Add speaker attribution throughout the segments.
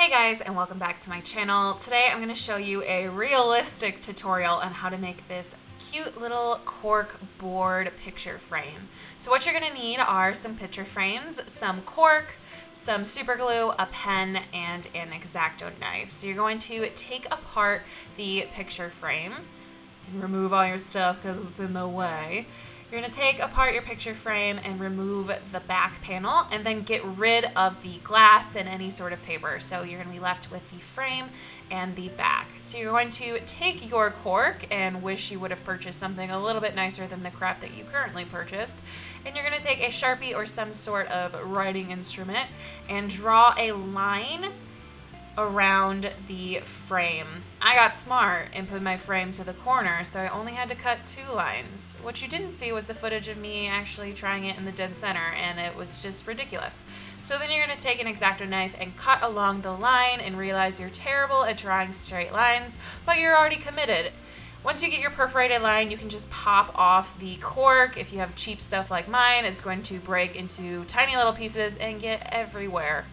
Speaker 1: Hey guys, and welcome back to my channel. Today I'm going to show you a realistic tutorial on how to make this cute little cork board picture frame. So what you're going to need are some picture frames, some cork, some super glue, a pen, and an X-Acto knife. So you're going to take apart the picture frame and remove all your stuff because it's in the way. You're going to take apart your picture frame and remove the back panel and then get rid of the glass and any sort of paper. So you're going to be left with the frame and the back. So you're going to take your cork and wish you would have purchased something a little bit nicer than the crap that you currently purchased. And you're going to take a Sharpie or some sort of writing instrument and draw a line around the frame. I got smart and put my frame to the corner, so I only had to cut 2 lines. What you didn't see was the footage of me actually trying it in the dead center, and it was just ridiculous. So then you're going to take an X-Acto knife and cut along the line and realize you're terrible at drawing straight lines, but you're already committed. Once you get your perforated line, you can just pop off the cork. If you have cheap stuff like mine, it's going to break into tiny little pieces and get everywhere.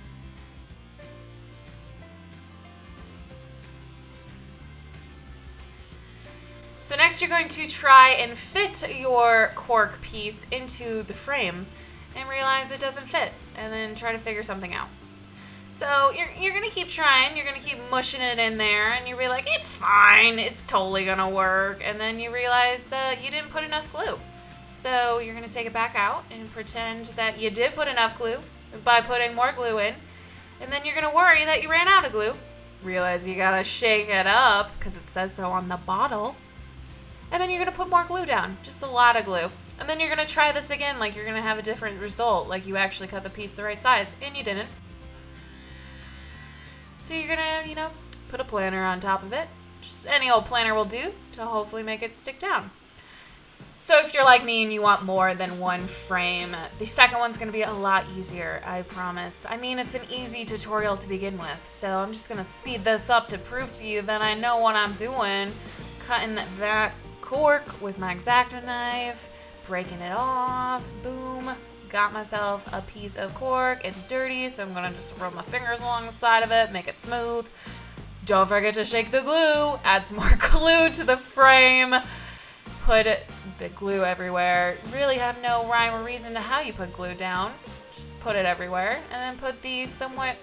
Speaker 1: So next you're going to try and fit your cork piece into the frame and realize it doesn't fit, and then try to figure something out. So you're going to keep trying, you're going to keep mushing it in there, and you're like, it's fine, it's totally going to work, and then you realize that you didn't put enough glue. So you're going to take it back out and pretend that you did put enough glue by putting more glue in, and then you're going to worry that you ran out of glue. Realize you got to shake it up because it says so on the bottle. And then you're going to put more glue down, just a lot of glue. And then you're going to try this again, like you're going to have a different result, like you actually cut the piece the right size, and you didn't. So you're going to, put a planner on top of it. Just any old planner will do to hopefully make it stick down. So if you're like me and you want more than one frame, the second one's going to be a lot easier, I promise. I mean, it's an easy tutorial to begin with, so I'm just going to speed this up to prove to you that I know what I'm doing. Cutting that cork with my X-Acto knife, breaking it off, boom, got myself a piece of cork. It's dirty, so I'm gonna just rub my fingers along the side of it, make it smooth. Don't forget to shake the glue, add some more glue to the frame, put the glue everywhere. Really have no rhyme or reason to how you put glue down, just put it everywhere, and then put the somewhat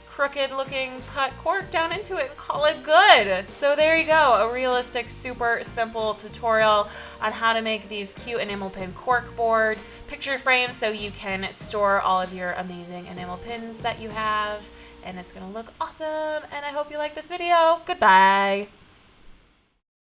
Speaker 1: crooked looking cut cork down into it and call it good. So there you go, a realistic, super simple tutorial on how to make these cute enamel pin cork board picture frames so you can store all of your amazing enamel pins that you have, and it's gonna look awesome. And I hope you like this video. Goodbye.